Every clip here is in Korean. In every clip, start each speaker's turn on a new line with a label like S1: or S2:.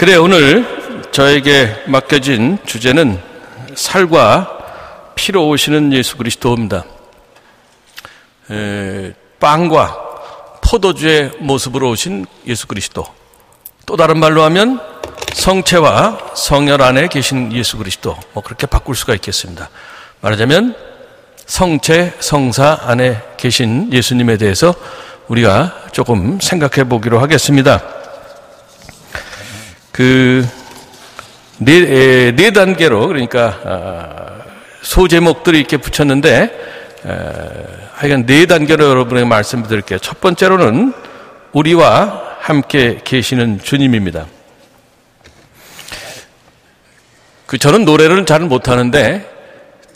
S1: 그래, 오늘 저에게 맡겨진 주제는 살과 피로 오시는 예수 그리스도입니다. 빵과 포도주의 모습으로 오신 예수 그리스도, 또 다른 말로 하면 성체와 성혈 안에 계신 예수 그리스도, 그렇게 바꿀 수가 있겠습니다. 말하자면 성체, 성사 안에 계신 예수님에 대해서 우리가 조금 생각해 보기로 하겠습니다. 네 단계로, 그러니까 소제목들이 이렇게 붙였는데 하여간 네 단계로 여러분에게 말씀드릴게요. 첫 번째로는 우리와 함께 계시는 주님입니다. 저는 노래를 잘 못하는데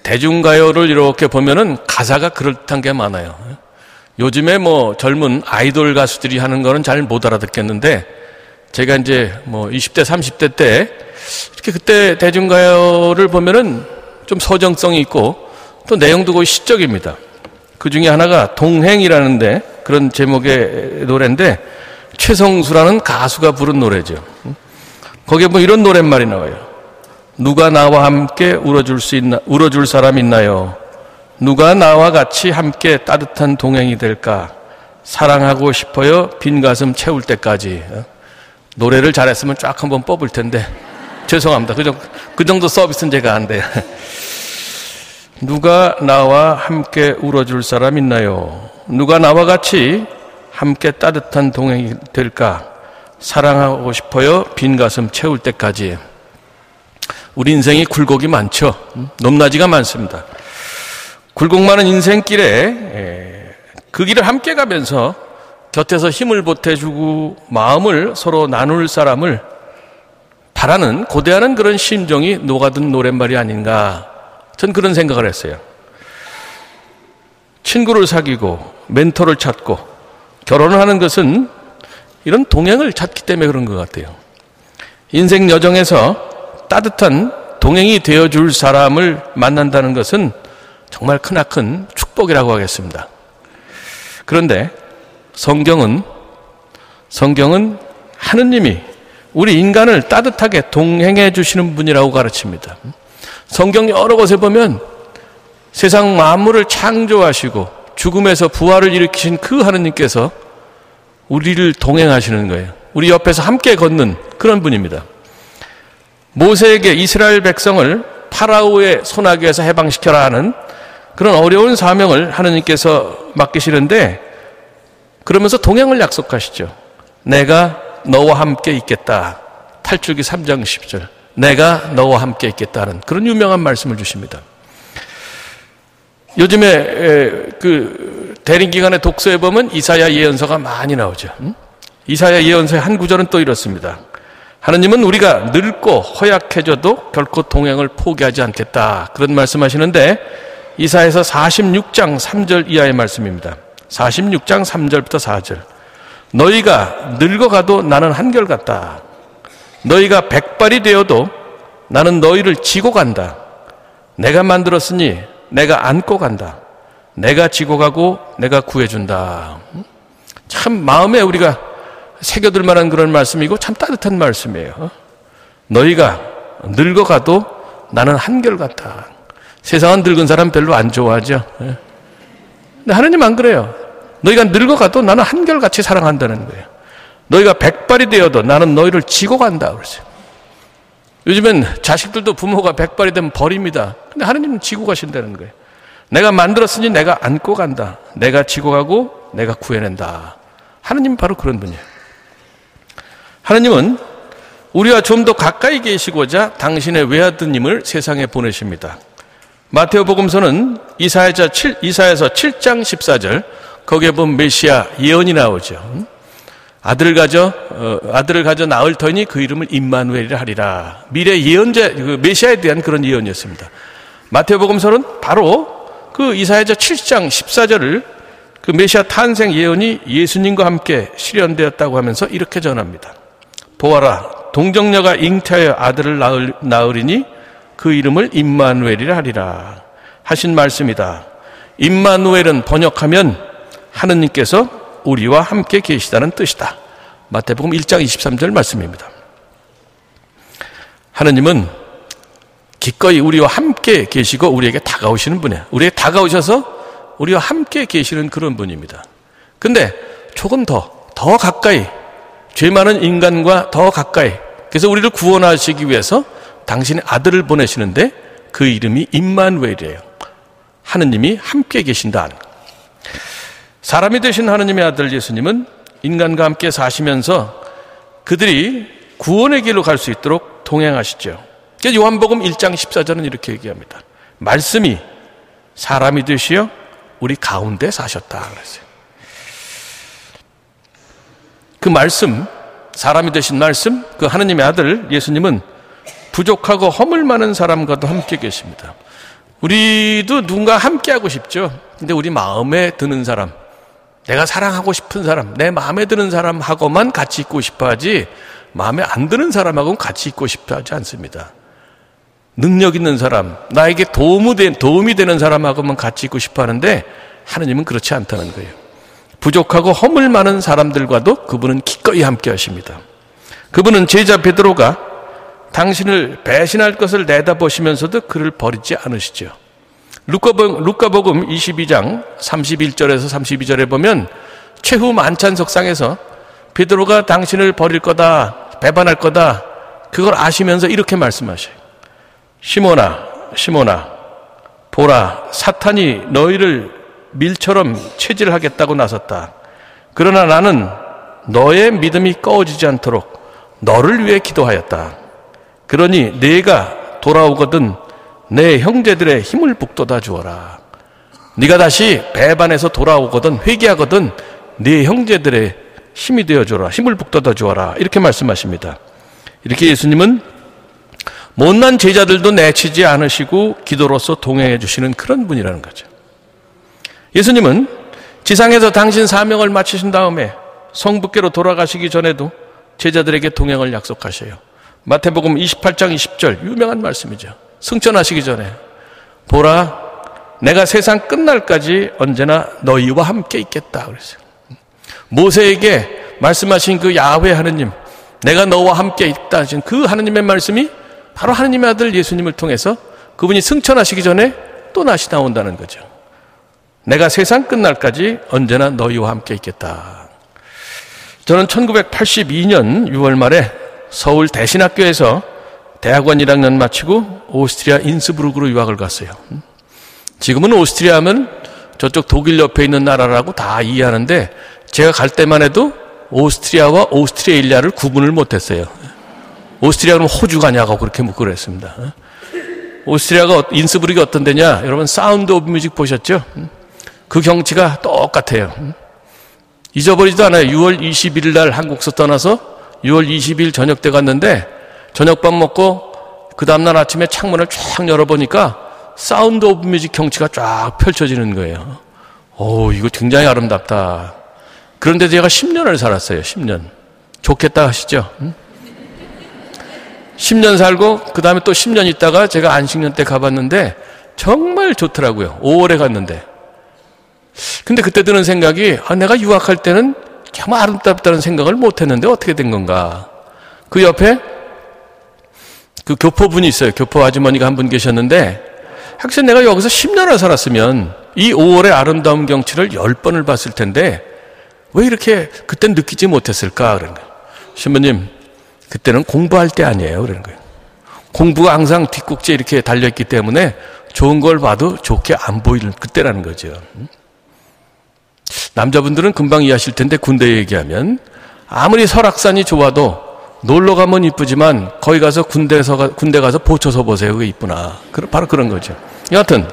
S1: 대중가요를 이렇게 보면은 가사가 그럴듯한 게 많아요. 요즘에 젊은 아이돌 가수들이 하는 거는 잘 못 알아듣겠는데, 제가 이제 20대, 30대 때 이렇게 그때 대중가요를 보면은 좀 서정성이 있고 또 내용도 거의 시적입니다. 그 중에 하나가 동행이라는데, 그런 제목의 노래인데 최성수라는 가수가 부른 노래죠. 거기에 이런 노랫말이 나와요. 누가 나와 함께 울어줄 사람 있나요? 누가 나와 같이 함께 따뜻한 동행이 될까? 사랑하고 싶어요, 빈 가슴 채울 때까지. 노래를 잘했으면 쫙 한번 뽑을 텐데 죄송합니다. 그 정도 서비스는 제가 안 돼요. 누가 나와 함께 울어줄 사람 있나요? 누가 나와 같이 함께 따뜻한 동행이 될까? 사랑하고 싶어요, 빈 가슴 채울 때까지. 우리 인생이 굴곡이 많죠. 높낮이가 많습니다. 굴곡 많은 인생길에 그 길을 함께 가면서 곁에서 힘을 보태주고 마음을 서로 나눌 사람을 바라는, 고대하는 그런 심정이 녹아든 노랫말이 아닌가, 전 그런 생각을 했어요. 친구를 사귀고 멘토를 찾고 결혼을 하는 것은 이런 동행을 찾기 때문에 그런 것 같아요. 인생 여정에서 따뜻한 동행이 되어줄 사람을 만난다는 것은 정말 크나큰 축복이라고 하겠습니다. 그런데 성경은 하느님이 우리 인간을 따뜻하게 동행해 주시는 분이라고 가르칩니다. 성경 여러 곳에 보면 세상 만물을 창조하시고 죽음에서 부활을 일으키신 그 하느님께서 우리를 동행하시는 거예요. 우리 옆에서 함께 걷는 그런 분입니다. 모세에게 이스라엘 백성을 파라오의 손아귀에서 해방시켜라 하는 그런 어려운 사명을 하느님께서 맡기시는데, 그러면서 동행을 약속하시죠. 내가 너와 함께 있겠다. 탈출기 3장 10절. 내가 너와 함께 있겠다는 그런 유명한 말씀을 주십니다. 요즘에 대림기간의 독서에 보면 이사야 예언서가 많이 나오죠. 이사야 예언서의 한 구절은 또 이렇습니다. 하느님은 우리가 늙고 허약해져도 결코 동행을 포기하지 않겠다. 그런 말씀하시는데, 이사야서 46장 3절 이하의 말씀입니다. 46장 3절부터 4절. 너희가 늙어가도 나는 한결같다. 너희가 백발이 되어도 나는 너희를 지고 간다. 내가 만들었으니 내가 안고 간다. 내가 지고 가고 내가 구해준다. 참 마음에 우리가 새겨들 만한 그런 말씀이고 참 따뜻한 말씀이에요. 너희가 늙어가도 나는 한결같다. 세상은 늙은 사람 별로 안 좋아하죠. 근데 하느님 안 그래요. 너희가 늙어가도 나는 한결같이 사랑한다는 거예요. 너희가 백발이 되어도 나는 너희를 지고 간다 그러죠. 요즘엔 자식들도 부모가 백발이 되면 버립니다. 근데 하느님은 지고 가신다는 거예요. 내가 만들었으니 내가 안고 간다. 내가 지고 가고 내가 구해낸다. 하느님은 바로 그런 분이에요. 하느님은 우리와 좀 더 가까이 계시고자 당신의 외아드님을 세상에 보내십니다. 마태오복음서는 이사야서 7장 14절, 거기에 보면 메시아 예언이 나오죠. 아들을 가져 낳을 터이니 그 이름을 임마누엘이라 하리라. 미래 예언자, 메시아에 대한 그런 예언이었습니다. 마태복음서는 바로 그 이사야서 7장 14절을 그 메시아 탄생 예언이 예수님과 함께 실현되었다고 하면서 이렇게 전합니다. 보아라, 동정녀가 잉태하여 아들을 낳으리니 그 이름을 임마누엘이라 하리라 하신 말씀이다. 임마누엘은 번역하면 하느님께서 우리와 함께 계시다는 뜻이다. 마태복음 1장 23절 말씀입니다. 하느님은 기꺼이 우리와 함께 계시고 우리에게 다가오시는 분이에요. 우리에게 다가오셔서 우리와 함께 계시는 그런 분입니다. 근데 조금 더 가까이, 죄 많은 인간과 더 가까이, 그래서 우리를 구원하시기 위해서 당신의 아들을 보내시는데 그 이름이 임마누엘이에요. 하느님이 함께 계신다. 사람이 되신 하느님의 아들 예수님은 인간과 함께 사시면서 그들이 구원의 길로 갈 수 있도록 동행하시죠. 그래서 요한복음 1장 14절은 이렇게 얘기합니다. 말씀이 사람이 되시어 우리 가운데 사셨다 그랬어요. 그 말씀, 사람이 되신 말씀, 그 하느님의 아들 예수님은 부족하고 허물 많은 사람과도 함께 계십니다. 우리도 누군가 함께 하고 싶죠. 근데 우리 마음에 드는 사람, 내가 사랑하고 싶은 사람, 내 마음에 드는 사람하고만 같이 있고 싶어 하지 마음에 안 드는 사람하고는 같이 있고 싶어 하지 않습니다. 능력 있는 사람, 나에게 도움이 되는 사람하고만 같이 있고 싶어 하는데 하느님은 그렇지 않다는 거예요. 부족하고 허물 많은 사람들과도 그분은 기꺼이 함께 하십니다. 그분은 제자 베드로가 당신을 배신할 것을 내다보시면서도 그를 버리지 않으시죠. 루카복음 22장 31절에서 32절에 보면 최후 만찬석상에서 베드로가 당신을 버릴 거다, 배반할 거다, 그걸 아시면서 이렇게 말씀하셔요. 시몬아, 시몬아, 보라, 사탄이 너희를 밀처럼 체질하겠다고 나섰다. 그러나 나는 너의 믿음이 꺼지지 않도록 너를 위해 기도하였다. 그러니 네가 돌아오거든 내 형제들의 힘을 북돋아 주어라. 네가 다시 배반해서 돌아오거든, 회개하거든 네 형제들의 힘이 되어주라, 힘을 북돋아 주어라. 이렇게 말씀하십니다. 이렇게 예수님은 못난 제자들도 내치지 않으시고 기도로서 동행해 주시는 그런 분이라는 거죠. 예수님은 지상에서 당신 사명을 마치신 다음에 성부께로 돌아가시기 전에도 제자들에게 동행을 약속하셔요. 마태복음 28장 20절 유명한 말씀이죠. 승천하시기 전에 보라, 내가 세상 끝날까지 언제나 너희와 함께 있겠다 그랬어요. 모세에게 말씀하신 그 야훼 하느님, 내가 너와 함께 있다 하신 그 하느님의 말씀이 바로 하느님의 아들 예수님을 통해서 그분이 승천하시기 전에 또 다시 나온다는 거죠. 내가 세상 끝날까지 언제나 너희와 함께 있겠다. 저는 1982년 6월 말에 서울 대신학교에서 대학원 1학년 마치고 오스트리아 인스부르크로 유학을 갔어요. 지금은 오스트리아 하면 저쪽 독일 옆에 있는 나라라고 다 이해하는데 제가 갈 때만 해도 오스트리아와 오스트레일리아를 구분을 못했어요. 오스트리아 그러면 호주가 냐고 그렇게 묻고 그랬습니다. 오스트리아가 인스부르크가 어떤 데냐? 여러분 사운드 오브 뮤직 보셨죠? 그 경치가 똑같아요. 잊어버리지도 않아요. 6월 21일 날 한국서 떠나서 6월 20일 저녁 때 갔는데 저녁밥 먹고 그 다음날 아침에 창문을 쫙 열어보니까 사운드 오브 뮤직 경치가 쫙 펼쳐지는 거예요. 오, 이거 굉장히 아름답다. 그런데 제가 10년을 살았어요. 10년. 좋겠다 하시죠? 10년 살고 그 다음에 또 10년 있다가 제가 안식년 때 가봤는데 정말 좋더라고요. 5월에 갔는데. 근데 그때 드는 생각이 내가 유학할 때는 정말 아름답다는 생각을 못했는데 어떻게 된 건가. 그 옆에 그 교포분이 있어요. 교포 아주머니가 한 분 계셨는데 혹시 내가 여기서 10년을 살았으면 이 5월의 아름다운 경치를 10번을 봤을 텐데 왜 이렇게 그땐 느끼지 못했을까 그런 거예요. 신부님, 그때는 공부할 때 아니에요 그런 거예요. 공부가 항상 뒷꼭지에 이렇게 달려있기 때문에 좋은 걸 봐도 좋게 안 보이는 그때라는 거죠. 남자분들은 금방 이해하실 텐데 군대 얘기하면 아무리 설악산이 좋아도 놀러 가면 이쁘지만 거기 가서 군대 가서 보초서 보세요. 그게 이쁘나. 바로 그런 거죠. 여하튼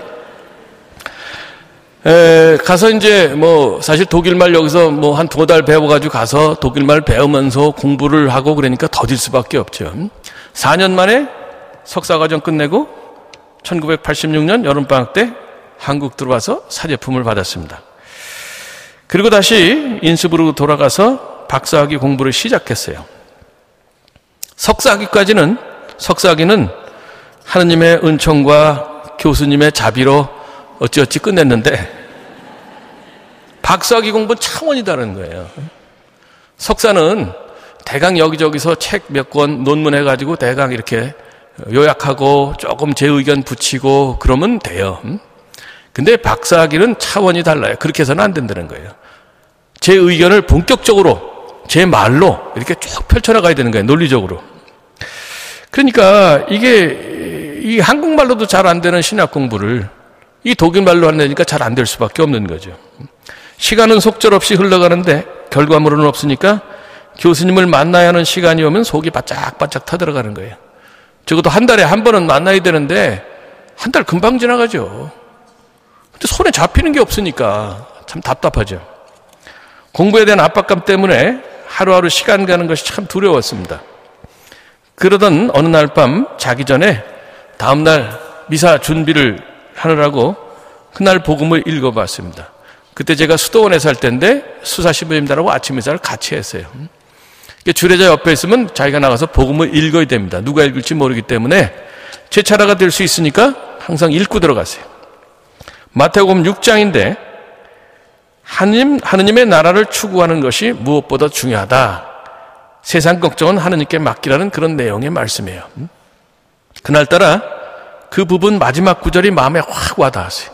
S1: 가서 이제 뭐 사실 독일말 여기서 뭐 한 2달 배워가지고 가서 독일말 배우면서 공부를 하고 그러니까 더딜 수밖에 없죠. 4년 만에 석사과정 끝내고 1986년 여름방학 때 한국 들어와서 사제품을 받았습니다. 그리고 다시 인스부르크 돌아가서 박사학위 공부를 시작했어요. 석사학위는 하느님의 은총과 교수님의 자비로 어찌어찌 끝냈는데 박사학위 공부는 차원이 다른 거예요. 석사는 대강 여기저기서 책 몇 권 논문해가지고 대강 이렇게 요약하고 조금 제 의견 붙이고 그러면 돼요. 근데 박사학위는 차원이 달라요. 그렇게 해서는 안 된다는 거예요. 제 의견을 본격적으로 제 말로 이렇게 쭉 펼쳐나가야 되는 거예요. 논리적으로. 그러니까 이게 이 한국말로도 잘 안 되는 신학 공부를 이 독일말로 하려니까 잘 안 될 수밖에 없는 거죠. 시간은 속절없이 흘러가는데 결과물은 없으니까 교수님을 만나야 하는 시간이 오면 속이 바짝바짝 터들어가는 거예요. 적어도 한 달에 한 번은 만나야 되는데 한 달 금방 지나가죠. 근데 손에 잡히는 게 없으니까 참 답답하죠. 공부에 대한 압박감 때문에 하루하루 시간 가는 것이 참 두려웠습니다. 그러던 어느 날 밤 자기 전에 다음날 미사 준비를 하느라고 그날 복음을 읽어봤습니다. 그때 제가 수도원에 살 때인데 수사신부님들하고 아침 미사를 같이 했어요. 주례자 옆에 있으면 자기가 나가서 복음을 읽어야 됩니다. 누가 읽을지 모르기 때문에 제 차례가 될 수 있으니까 항상 읽고 들어갔어요. 마태복음 6장인데 하느님의 나라를 추구하는 것이 무엇보다 중요하다. 세상 걱정은 하느님께 맡기라는 그런 내용의 말씀이에요. 그날따라 그 부분 마지막 구절이 마음에 확 와닿았어요.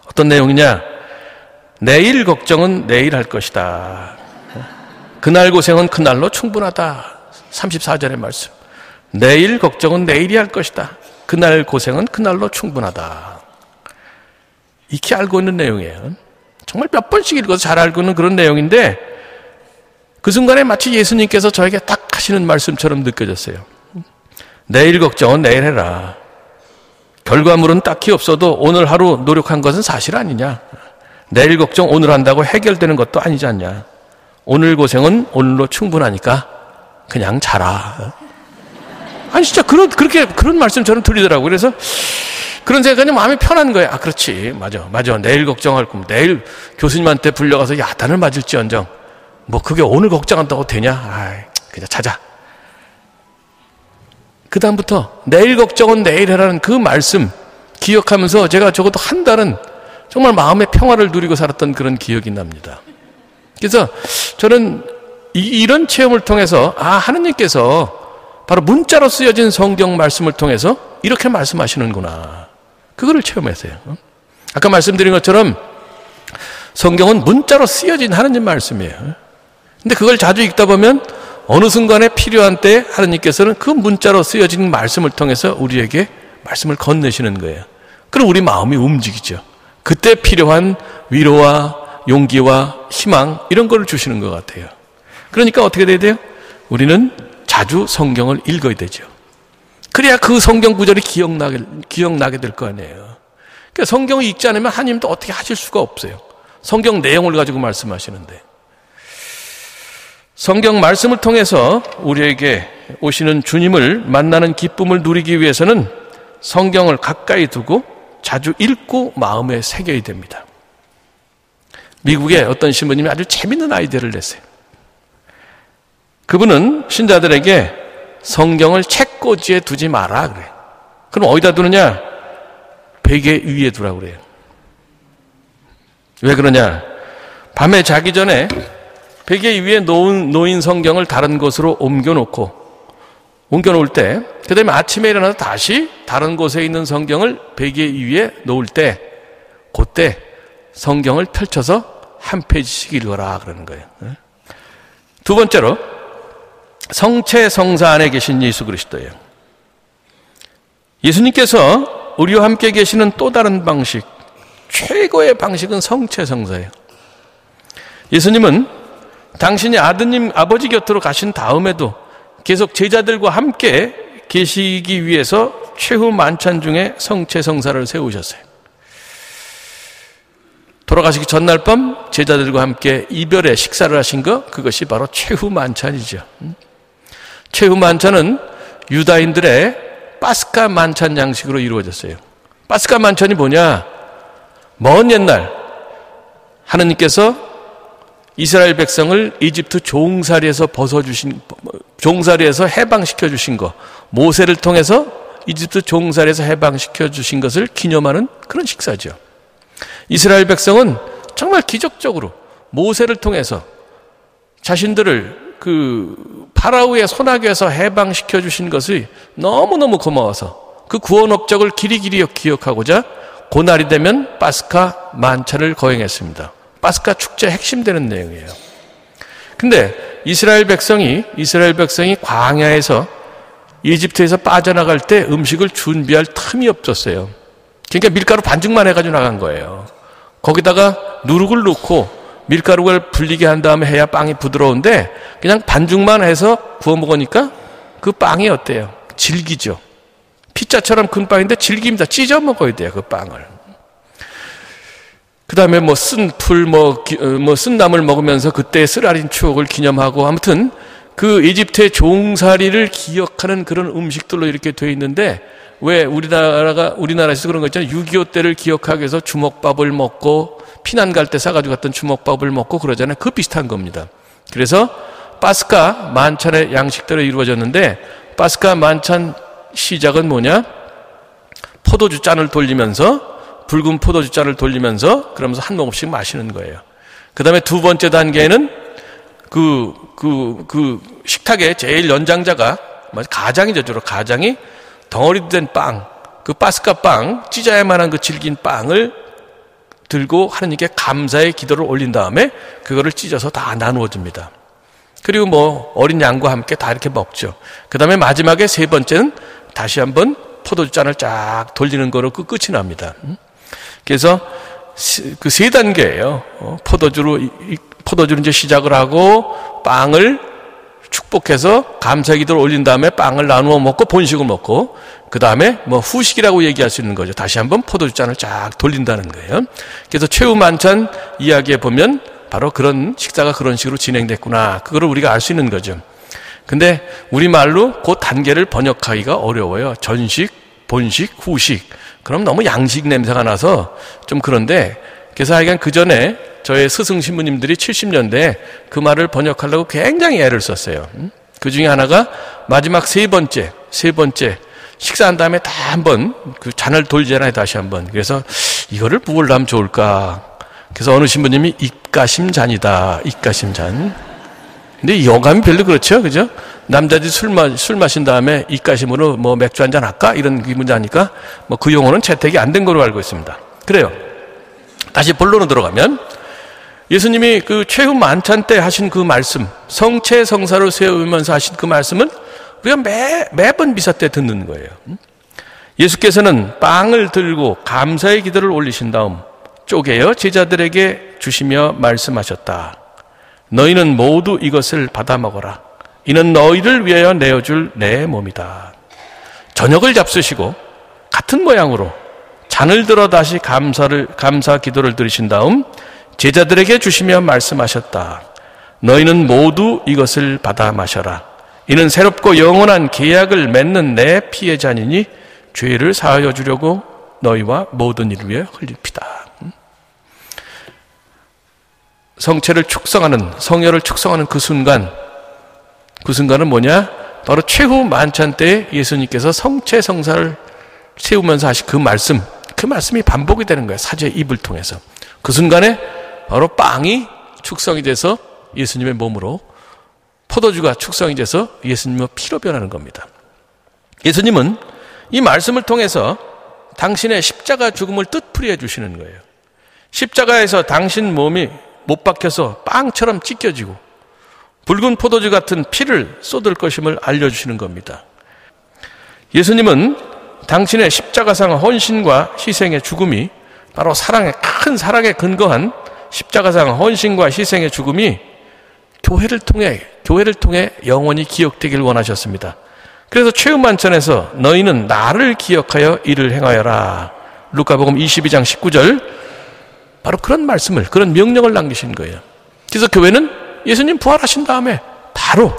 S1: 어떤 내용이냐? 내일 걱정은 내일 할 것이다. 그날 고생은 그날로 충분하다. 34절의 말씀. 내일 걱정은 내일이 할 것이다. 그날 고생은 그날로 충분하다. 익히 알고 있는 내용이에요. 정말 몇 번씩 읽어서 잘 알고 있는 그런 내용인데 그 순간에 마치 예수님께서 저에게 딱 하시는 말씀처럼 느껴졌어요. 내일 걱정은 내일 해라. 결과물은 딱히 없어도 오늘 하루 노력한 것은 사실 아니냐. 내일 걱정 오늘 한다고 해결되는 것도 아니지 않냐. 오늘 고생은 오늘로 충분하니까 그냥 자라. 아니 진짜 그런 말씀처럼 들리더라고요. 그래서 그런 생각이 마음이 편한 거예요. 아 그렇지 맞아 내일 걱정할 거면 내일 교수님한테 불려가서 야단을 맞을지언정 뭐 그게 오늘 걱정한다고 되냐. 아이 그냥 자자. 그 다음부터 내일 걱정은 내일 해라는 그 말씀 기억하면서 제가 적어도 한 달은 정말 마음의 평화를 누리고 살았던 그런 기억이 납니다. 그래서 저는 이런 체험을 통해서 하느님께서 바로 문자로 쓰여진 성경 말씀을 통해서 이렇게 말씀하시는구나. 그거를 체험했어요. 아까 말씀드린 것처럼 성경은 문자로 쓰여진 하느님 말씀이에요. 근데 그걸 자주 읽다 보면 어느 순간에 필요한 때 하느님께서는 그 문자로 쓰여진 말씀을 통해서 우리에게 말씀을 건네시는 거예요. 그럼 우리 마음이 움직이죠. 그때 필요한 위로와 용기와 희망 이런 걸 주시는 것 같아요. 그러니까 어떻게 돼야 돼요? 우리는 자주 성경을 읽어야 되죠. 그래야 그 성경 구절이 기억나게 될 거 아니에요. 그러니까 성경을 읽지 않으면 하나님도 어떻게 하실 수가 없어요. 성경 내용을 가지고 말씀하시는데 성경 말씀을 통해서 우리에게 오시는 주님을 만나는 기쁨을 누리기 위해서는 성경을 가까이 두고 자주 읽고 마음에 새겨야 됩니다. 미국의 어떤 신부님이 아주 재밌는 아이디어를 냈어요. 그분은 신자들에게 성경을 책꽂이에 두지 마라 그래요. 그럼 어디다 두느냐? 베개 위에 두라고 그래요. 왜 그러냐? 밤에 자기 전에 베개 위에 놓인 성경을 다른 곳으로 옮겨놓을 때, 그 다음에 아침에 일어나서 다시 다른 곳에 있는 성경을 베개 위에 놓을 때, 그때 성경을 펼쳐서 한 페이지씩 읽어라 그러는 거예요. 두 번째로 성체 성사 안에 계신 예수 그리스도예요. 예수님께서 우리와 함께 계시는 또 다른 방식, 최고의 방식은 성체 성사예요. 예수님은 당신이 아버지 곁으로 가신 다음에도 계속 제자들과 함께 계시기 위해서 최후 만찬 중에 성체 성사를 세우셨어요. 돌아가시기 전날 밤 제자들과 함께 이별의 식사를 하신 거, 그것이 바로 최후 만찬이죠. 최후 만찬은 유다인들의 파스카 만찬 양식으로 이루어졌어요. 파스카 만찬이 뭐냐? 먼 옛날 하느님께서 이스라엘 백성을 이집트 종살이에서 종살이에서 해방시켜 주신 거, 모세를 통해서 이집트 종살이에서 해방시켜 주신 것을 기념하는 그런 식사죠. 이스라엘 백성은 정말 기적적으로 모세를 통해서 자신들을 그 파라오의 손아귀에서 해방시켜 주신 것이 너무너무 고마워서 그 구원 업적을 길이길이 기억하고자 그날이 되면 파스카 만찬을 거행했습니다. 파스카 축제의 핵심되는 내용이에요. 근데 이스라엘 백성이 광야에서 이집트에서 빠져나갈 때 음식을 준비할 틈이 없었어요. 그러니까 밀가루 반죽만 해가지고 나간 거예요. 거기다가 누룩을 넣고 밀가루를 불리게 한 다음에 해야 빵이 부드러운데 그냥 반죽만 해서 구워 먹으니까 그 빵이 어때요? 질기죠. 피자처럼 큰 빵인데 질깁니다. 찢어 먹어야 돼요, 그 빵을. 그 다음에 뭐 쓴 풀, 쓴 나물 먹으면서 그때의 쓰라린 추억을 기념하고 아무튼 그 이집트의 종살이를 기억하는 그런 음식들로 이렇게 돼 있는데 왜 우리나라에서 그런 거 있잖아요. 6.25 때를 기억하기 위해서 주먹밥을 먹고 피난 갈 때 싸가지고 갔던 주먹밥을 먹고 그러잖아요. 그 비슷한 겁니다. 그래서 파스카 만찬의 양식대로 이루어졌는데 파스카 만찬 시작은 뭐냐? 포도주 잔을 돌리면서 붉은 포도주 잔을 돌리면서 그러면서 한 모금씩 마시는 거예요. 그 다음에 두 번째 단계는 그 식탁의 제일 연장자가 가장이죠. 주로 가장이 덩어리 된 빵, 그 파스카 빵, 찢어야만 한 그 질긴 빵을 들고 하나님께 감사의 기도를 올린 다음에 그거를 찢어서 다 나누어 줍니다. 그리고 뭐 어린 양과 함께 다 이렇게 먹죠. 그 다음에 마지막에 세 번째는 다시 한번 포도주 잔을 쫙 돌리는 거로 그 끝이 납니다. 그래서 그 세 단계예요. 포도주로 이제 시작을 하고 빵을 축복해서 감사 기도를 올린 다음에 빵을 나누어 먹고 본식을 먹고 그 다음에 뭐 후식이라고 얘기할 수 있는 거죠. 다시 한번 포도주 잔을 쫙 돌린다는 거예요. 그래서 최후 만찬 이야기에 보면 바로 그런 식사가 그런 식으로 진행됐구나. 그거를 우리가 알 수 있는 거죠. 근데 우리말로 그 단계를 번역하기가 어려워요. 전식, 본식, 후식. 그럼 너무 양식 냄새가 나서 좀 그런데 그래서 하여간 그 전에 저의 스승 신부님들이 70년대에 그 말을 번역하려고 굉장히 애를 썼어요. 그 중에 하나가 마지막 세 번째 식사한 다음에 다 한번 그 잔을 돌잖아요. 다시 한번. 그래서 이거를 뭘 하면 좋을까? 그래서 어느 신부님이 입가심 잔이다. 입가심 잔. 근데 이 영감이 별로 그렇죠. 그죠? 남자들이 술 마신 다음에 입가심으로 뭐 맥주 한잔 할까? 이런 기분이 하니까 뭐 그 용어는 채택이 안 된 걸로 알고 있습니다. 그래요. 다시 본론으로 들어가면 예수님이 그 최후 만찬 때 하신 그 말씀, 성체 성사를 세우면서 하신 그 말씀은 우리가 매번 미사 때 듣는 거예요. 예수께서는 빵을 들고 감사의 기도를 올리신 다음 쪼개어 제자들에게 주시며 말씀하셨다. 너희는 모두 이것을 받아 먹어라. 이는 너희를 위하여 내어줄 내 몸이다. 저녁을 잡수시고 같은 모양으로 잔을 들어 다시 감사 기도를 드리신 다음 제자들에게 주시며 말씀하셨다. 너희는 모두 이것을 받아 마셔라. 이는 새롭고 영원한 계약을 맺는 내 피의 잔이니 죄를 사하여 주려고 너희와 모든 이를 위해 흘릴 피다. 성체를 축성하는, 성혈을 축성하는 그 순간은 뭐냐? 바로 최후 만찬 때 예수님께서 성체 성사를 세우면서 하신 그 말씀이 반복이 되는 거예요. 사제의 입을 통해서. 그 순간에 바로 빵이 축성이 돼서 예수님의 몸으로, 포도주가 축성이 돼서 예수님의 피로 변하는 겁니다. 예수님은 이 말씀을 통해서 당신의 십자가 죽음을 뜻풀이해 주시는 거예요. 십자가에서 당신 몸이 못 박혀서 빵처럼 찢겨지고 붉은 포도주 같은 피를 쏟을 것임을 알려주시는 겁니다. 예수님은 당신의 십자가상 헌신과 희생의 죽음이 바로 큰 사랑에 근거한 십자가상 헌신과 희생의 죽음이 교회를 통해 영원히 기억되길 원하셨습니다. 그래서 최후 만찬에서 너희는 나를 기억하여 이를 행하여라. 루카복음 22장 19절 바로 그런 말씀을, 그런 명령을 남기신 거예요. 그래서 교회는 예수님 부활하신 다음에 바로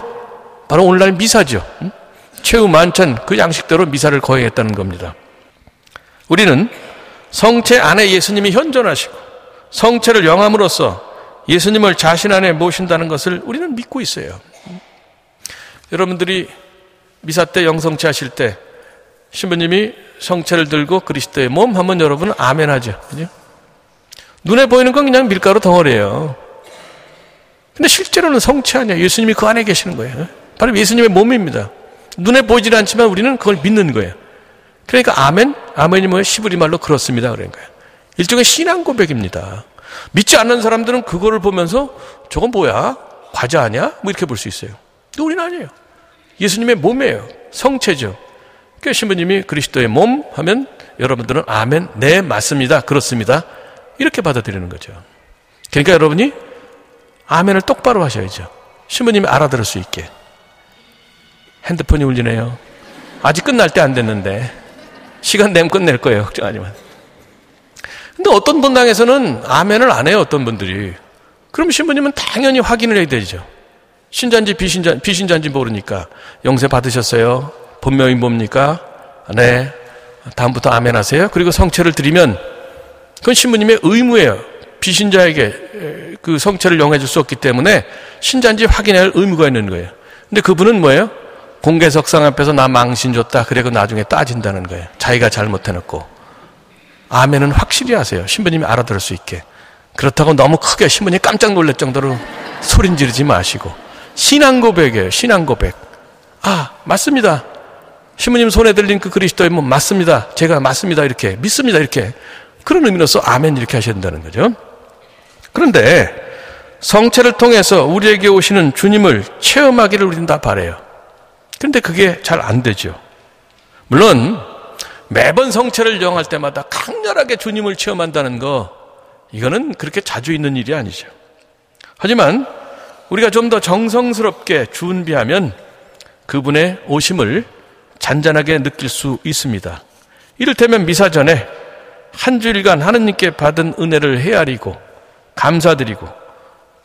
S1: 오늘날 미사죠. 최후 만찬 그 양식대로 미사를 거행했다는 겁니다. 우리는 성체 안에 예수님이 현존하시고 성체를 영함으로써 예수님을 자신 안에 모신다는 것을 우리는 믿고 있어요. 여러분들이 미사 때 영성체 하실 때 신부님이 성체를 들고 그리스도의 몸 하면 여러분은 아멘 하죠. 그죠? 눈에 보이는 건 그냥 밀가루 덩어리예요. 근데 실제로는 성체 아니야. 예수님이 그 안에 계시는 거예요. 바로 예수님의 몸입니다. 눈에 보이질 않지만 우리는 그걸 믿는 거예요. 그러니까 아멘이 뭐예요? 시브리 말로 그렇습니다. 그런 거예요. 일종의 신앙 고백입니다. 믿지 않는 사람들은 그거를 보면서 저건 뭐야? 과자 아니야? 뭐 이렇게 볼 수 있어요. 근데 우리는 아니에요. 예수님의 몸이에요. 성체죠. 그러니까 신부님이 그리스도의 몸 하면 여러분들은 아멘, 네 맞습니다, 그렇습니다, 이렇게 받아들이는 거죠. 그러니까 여러분이 아멘을 똑바로 하셔야죠. 신부님이 알아들을 수 있게. 핸드폰이 울리네요. 아직 끝날 때 안 됐는데 시간 되면 끝낼 거예요. 걱정하지만. 근데 어떤 분당에서는 아멘을 안 해요. 어떤 분들이. 그럼 신부님은 당연히 확인을 해야 되죠. 신자인지 비신자인지 모르니까. 영세 받으셨어요? 본명이 뭡니까? 네. 다음부터 아멘 하세요. 그리고 성체를 드리면 그건 신부님의 의무예요. 비신자에게 그 성체를 영해 줄 수 없기 때문에 신자인지 확인할 의무가 있는 거예요. 근데 그분은 뭐예요? 공개석상 앞에서 나 망신 줬다. 그래서 나중에 따진다는 거예요. 자기가 잘못해놓고. 아멘은 확실히 하세요. 신부님이 알아들을 수 있게. 그렇다고 너무 크게 신부님이 깜짝 놀랄 정도로 소린 지르지 마시고. 신앙 고백이에요. 신앙 고백. 아, 맞습니다. 신부님 손에 들린 그 그리스도의 몸 맞습니다. 제가 맞습니다. 이렇게 믿습니다. 이렇게. 그런 의미로서 아멘 이렇게 하셔야 된다는 거죠. 그런데 성체를 통해서 우리에게 오시는 주님을 체험하기를 우리는 다 바라요. 그런데 그게 잘 안 되죠. 물론 매번 성체를 영할 때마다 강렬하게 주님을 체험한다는 거, 이거는 그렇게 자주 있는 일이 아니죠. 하지만 우리가 좀 더 정성스럽게 준비하면 그분의 오심을 잔잔하게 느낄 수 있습니다. 이를테면 미사 전에 한 주일간 하느님께 받은 은혜를 헤아리고 감사드리고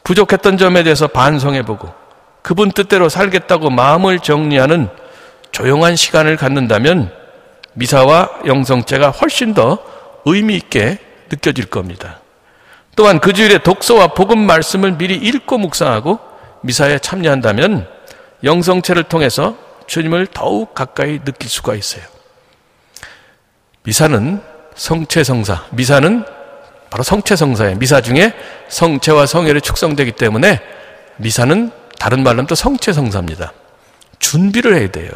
S1: 부족했던 점에 대해서 반성해보고 그분 뜻대로 살겠다고 마음을 정리하는 조용한 시간을 갖는다면 미사와 영성제가 훨씬 더 의미 있게 느껴질 겁니다. 또한 그 주일에 독서와 복음 말씀을 미리 읽고 묵상하고 미사에 참여한다면 영성체를 통해서 주님을 더욱 가까이 느낄 수가 있어요. 미사는 성체성사, 미사는 바로 성체성사예요. 미사 중에 성체와 성혈이 축성되기 때문에 미사는 다른 말로 하면 또 성체성사입니다. 준비를 해야 돼요.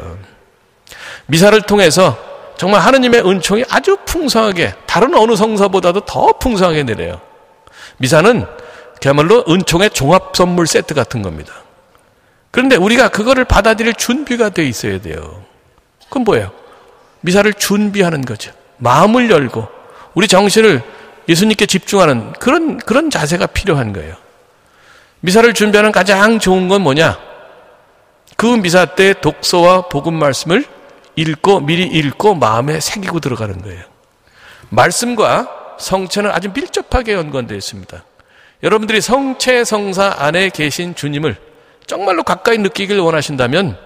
S1: 미사를 통해서 정말 하느님의 은총이 아주 풍성하게, 다른 어느 성사보다도 더 풍성하게 내려요. 미사는 그야말로 은총의 종합 선물 세트 같은 겁니다. 그런데 우리가 그거를 받아들일 준비가 돼 있어야 돼요. 그건 뭐예요? 미사를 준비하는 거죠. 마음을 열고 우리 정신을 예수님께 집중하는 그런 자세가 필요한 거예요. 미사를 준비하는 가장 좋은 건 뭐냐? 그 미사 때 독서와 복음 말씀을 미리 읽고 마음에 새기고 들어가는 거예요. 말씀과 성체는 아주 밀접하게 연관되어 있습니다. 여러분들이 성체 성사 안에 계신 주님을 정말로 가까이 느끼길 원하신다면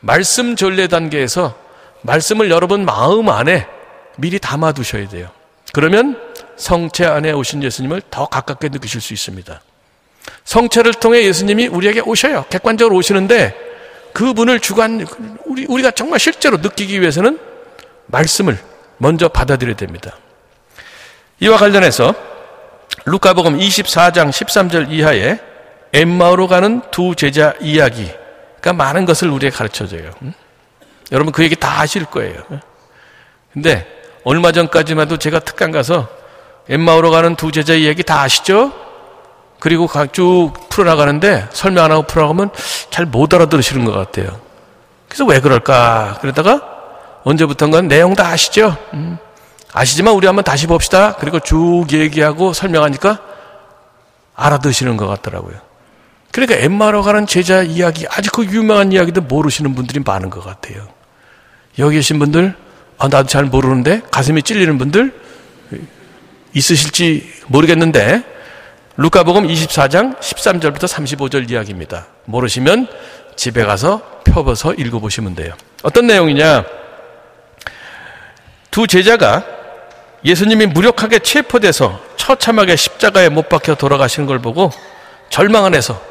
S1: 말씀 전례 단계에서 말씀을 여러분 마음 안에 미리 담아두셔야 돼요. 그러면 성체 안에 오신 예수님을 더 가깝게 느끼실 수 있습니다. 성체를 통해 예수님이 우리에게 오셔요. 객관적으로 오시는데 그분을 우리가 정말 실제로 느끼기 위해서는 말씀을 먼저 받아들여야 됩니다. 이와 관련해서 루카복음 24장 13절 이하에 엠마오로 가는 두 제자 이야기가 많은 것을 우리에게 가르쳐줘요. 여러분 그 얘기 다 아실 거예요. 근데 얼마 전까지만 해도 제가 특강 가서 엠마오로 가는 두 제자 이야기 다 아시죠? 그리고 쭉 풀어나가는데 설명 안 하고 풀어나가면 잘 못 알아들으시는 것 같아요. 그래서 왜 그럴까? 그러다가 언제부턴가 내용 다 아시죠? 아시지만 우리 한번 다시 봅시다. 그리고 쭉 얘기하고 설명하니까 알아듣시는 것 같더라고요. 그러니까 엠마오로 가는 제자 이야기, 아주 그 유명한 이야기도 모르시는 분들이 많은 것 같아요. 여기 계신 분들, 나도 잘 모르는데 가슴이 찔리는 분들 있으실지 모르겠는데 루카복음 24장 13절부터 35절 이야기입니다. 모르시면 집에 가서 펴서 읽어보시면 돼요. 어떤 내용이냐? 두 제자가 예수님이 무력하게 체포돼서 처참하게 십자가에 못 박혀 돌아가시는 걸 보고 절망 안에서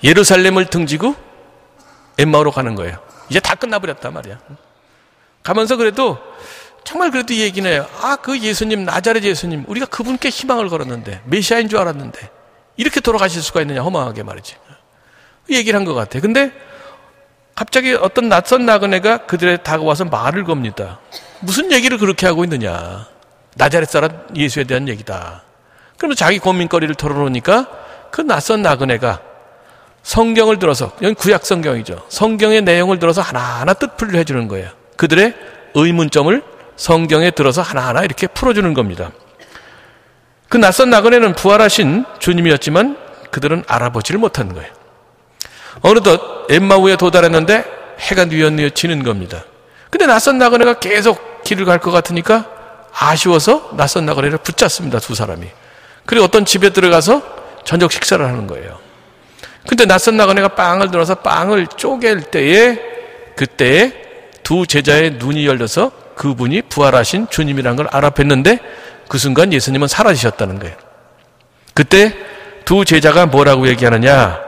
S1: 예루살렘을 등지고 엠마오로 가는 거예요. 이제 다 끝나버렸단 말이야. 가면서 그래도 정말 그래도 이 얘기는 해요. 그 예수님, 나자렛 예수님, 우리가 그분께 희망을 걸었는데, 메시아인 줄 알았는데 이렇게 돌아가실 수가 있느냐, 허망하게 말이지. 얘기를 한 것 같아. 근데 갑자기 어떤 낯선 나그네가 그들에 다가와서 말을 겁니다. 무슨 얘기를 그렇게 하고 있느냐. 나자렛 사람 예수에 대한 얘기다. 그러면 자기 고민거리를 털어놓으니까 그 낯선 나그네가 성경을 들어서, 여기 구약 성경이죠. 성경의 내용을 들어서 하나하나 뜻풀이를 해주는 거예요. 그들의 의문점을 성경에 들어서 하나하나 이렇게 풀어주는 겁니다. 그 낯선 나그네는 부활하신 주님이었지만 그들은 알아보지를 못한 거예요. 어느덧 엠마오에 도달했는데 해가 뉘엿뉘엿지는 겁니다. 근데 낯선 나그네가 계속 길을 갈 것 같으니까 아쉬워서 낯선 나그네를 붙잡습니다, 두 사람이. 그리고 어떤 집에 들어가서 저녁 식사를 하는 거예요. 근데 낯선 나그네가 빵을 들어서 빵을 쪼갤 때에, 그때에 두 제자의 눈이 열려서 그분이 부활하신 주님이라는 걸 알아뵀는데 그 순간 예수님은 사라지셨다는 거예요. 그때 두 제자가 뭐라고 얘기하느냐.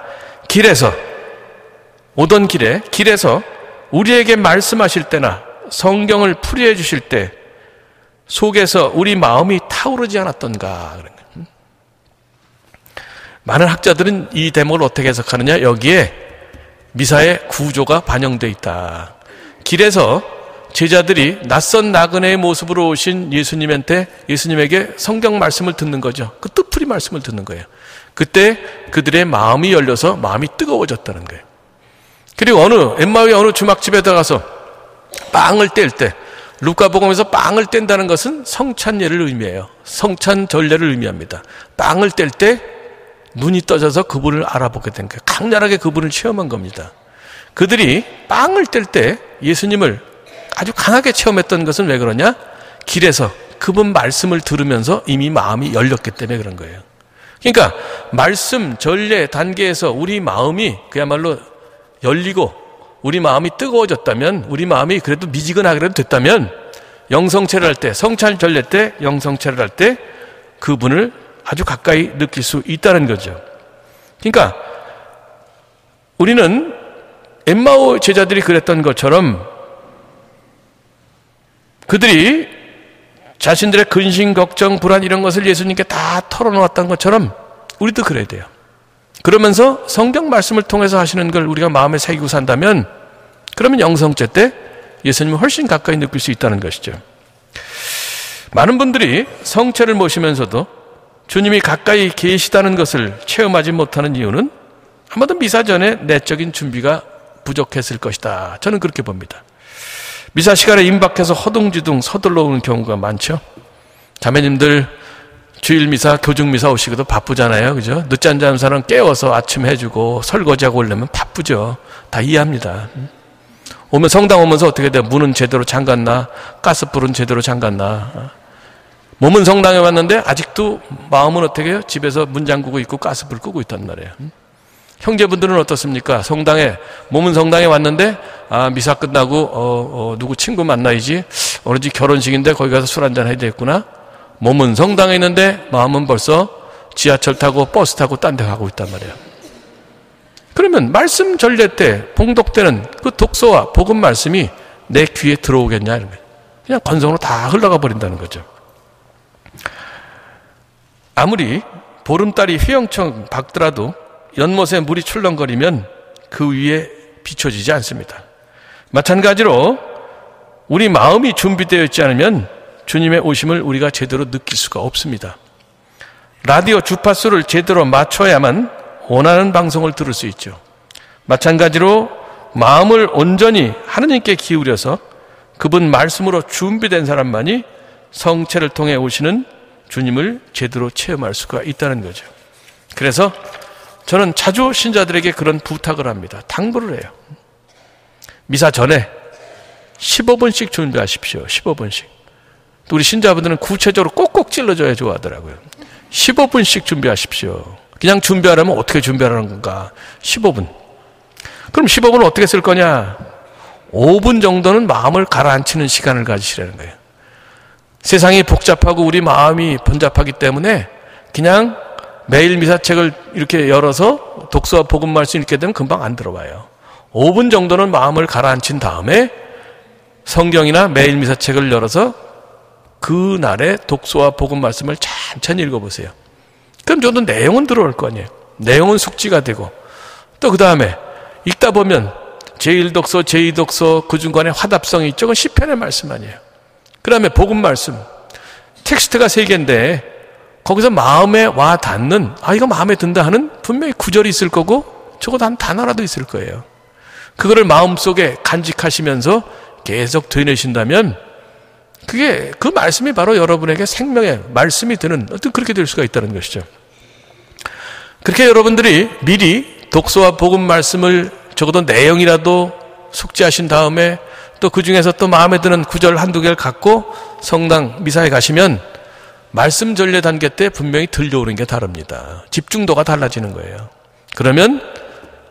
S1: 오던 길에서 우리에게 말씀하실 때나 성경을 풀이해 주실 때 속에서 우리 마음이 타오르지 않았던가. 그런 거예요. 많은 학자들은 이 대목을 어떻게 해석하느냐. 여기에 미사의 구조가 반영되어 있다. 길에서 제자들이 낯선 나그네의 모습으로 오신 예수님에게 성경 말씀을 듣는 거죠. 그 뜻풀이 말씀을 듣는 거예요. 그때 그들의 마음이 열려서 마음이 뜨거워졌다는 거예요. 그리고 엠마오의 어느 주막집에 들어가서 빵을 뗄 때, 루카복음에서 빵을 뗀다는 것은 성찬예를 의미해요. 성찬전례를 의미합니다. 빵을 뗄 때 눈이 떠져서 그분을 알아보게 된 거예요. 강렬하게 그분을 체험한 겁니다. 그들이 빵을 뗄 때 예수님을 아주 강하게 체험했던 것은 왜 그러냐? 길에서 그분 말씀을 들으면서 이미 마음이 열렸기 때문에 그런 거예요. 그러니까 말씀, 전례 단계에서 우리 마음이 그야말로 열리고 우리 마음이 뜨거워졌다면, 우리 마음이 그래도 미지근하게라도 됐다면 영성체를 할 때, 성찬 전례 때, 영성체를 할 때 그분을 아주 가까이 느낄 수 있다는 거죠. 그러니까 우리는 엠마오 제자들이 그랬던 것처럼 그들이 자신들의 근심, 걱정, 불안 이런 것을 예수님께 다 털어놓았던 것처럼 우리도 그래야 돼요. 그러면서 성경 말씀을 통해서 하시는 걸 우리가 마음에 새기고 산다면 그러면 영성체 때 예수님을 훨씬 가까이 느낄 수 있다는 것이죠. 많은 분들이 성체를 모시면서도 주님이 가까이 계시다는 것을 체험하지 못하는 이유는 아마도 미사 전에 내적인 준비가 부족했을 것이다. 저는 그렇게 봅니다. 미사 시간에 임박해서 허둥지둥 서둘러 오는 경우가 많죠. 자매님들 주일 미사, 교중 미사 오시기도 바쁘잖아요. 그죠? 늦잠 자는 사람 깨워서 아침 해주고 설거지하고 오려면 바쁘죠. 다 이해합니다. 오면 성당 오면서 어떻게 돼요? 문은 제대로 잠갔나? 가스불은 제대로 잠갔나? 몸은 성당에 왔는데 아직도 마음은 어떻게 해요? 집에서 문 잠그고 있고 가스불 끄고 있단 말이에요. 형제분들은 어떻습니까? 몸은 성당에 왔는데, 미사 끝나고, 누구 친구 만나야지. 어느 집 결혼식인데 거기 가서 술 한잔 해야 되겠구나. 몸은 성당에 있는데, 마음은 벌써 지하철 타고 버스 타고 딴 데 가고 있단 말이에요. 그러면 말씀 전례 때 봉독되는 그 독서와 복음 말씀이 내 귀에 들어오겠냐? 이런 거예요. 그냥 건성으로 다 흘러가 버린다는 거죠. 아무리 보름달이 휘영청 밝더라도 연못에 물이 출렁거리면 그 위에 비춰지지 않습니다. 마찬가지로 우리 마음이 준비되어 있지 않으면 주님의 오심을 우리가 제대로 느낄 수가 없습니다. 라디오 주파수를 제대로 맞춰야만 원하는 방송을 들을 수 있죠. 마찬가지로 마음을 온전히 하느님께 기울여서 그분 말씀으로 준비된 사람만이 성체를 통해 오시는 주님을 제대로 체험할 수가 있다는 거죠. 그래서 저는 자주 신자들에게 그런 부탁을 합니다. 당부를 해요. 미사 전에 15분씩 준비하십시오. 15분씩. 또 우리 신자분들은 구체적으로 꼭꼭 찔러줘야 좋아하더라고요. 15분씩 준비하십시오. 그냥 준비하려면 어떻게 준비하라는 건가? 15분. 그럼 15분은 어떻게 쓸 거냐? 5분 정도는 마음을 가라앉히는 시간을 가지시라는 거예요. 세상이 복잡하고 우리 마음이 번잡하기 때문에 그냥 매일 미사책을 이렇게 열어서 독서와 복음 말씀 읽게 되면 금방 안 들어와요. 5분 정도는 마음을 가라앉힌 다음에 성경이나 매일 미사책을 열어서 그 날의 독서와 복음 말씀을 천천히 읽어보세요. 그럼 저도 내용은 들어올 거 아니에요. 내용은 숙지가 되고, 또 그 다음에 읽다 보면 제1독서, 제2독서 그 중간에 화답성이 있죠. 그건 시편의 말씀 아니에요. 그 다음에 복음 말씀. 텍스트가 3개인데 거기서 마음에 와 닿는, 이거 마음에 든다 하는 분명히 구절이 있을 거고 적어도 한 단어라도 있을 거예요. 그거를 마음속에 간직하시면서 계속 되뇌신다면 그게, 그 말씀이 바로 여러분에게 생명의 말씀이 되는, 어떤 그렇게 될 수가 있다는 것이죠. 그렇게 여러분들이 미리 독서와 복음 말씀을 적어도 내용이라도 숙지하신 다음에 또 그 중에서 또 마음에 드는 구절 한두 개를 갖고 성당 미사에 가시면 말씀 전례 단계 때 분명히 들려오는 게 다릅니다. 집중도가 달라지는 거예요. 그러면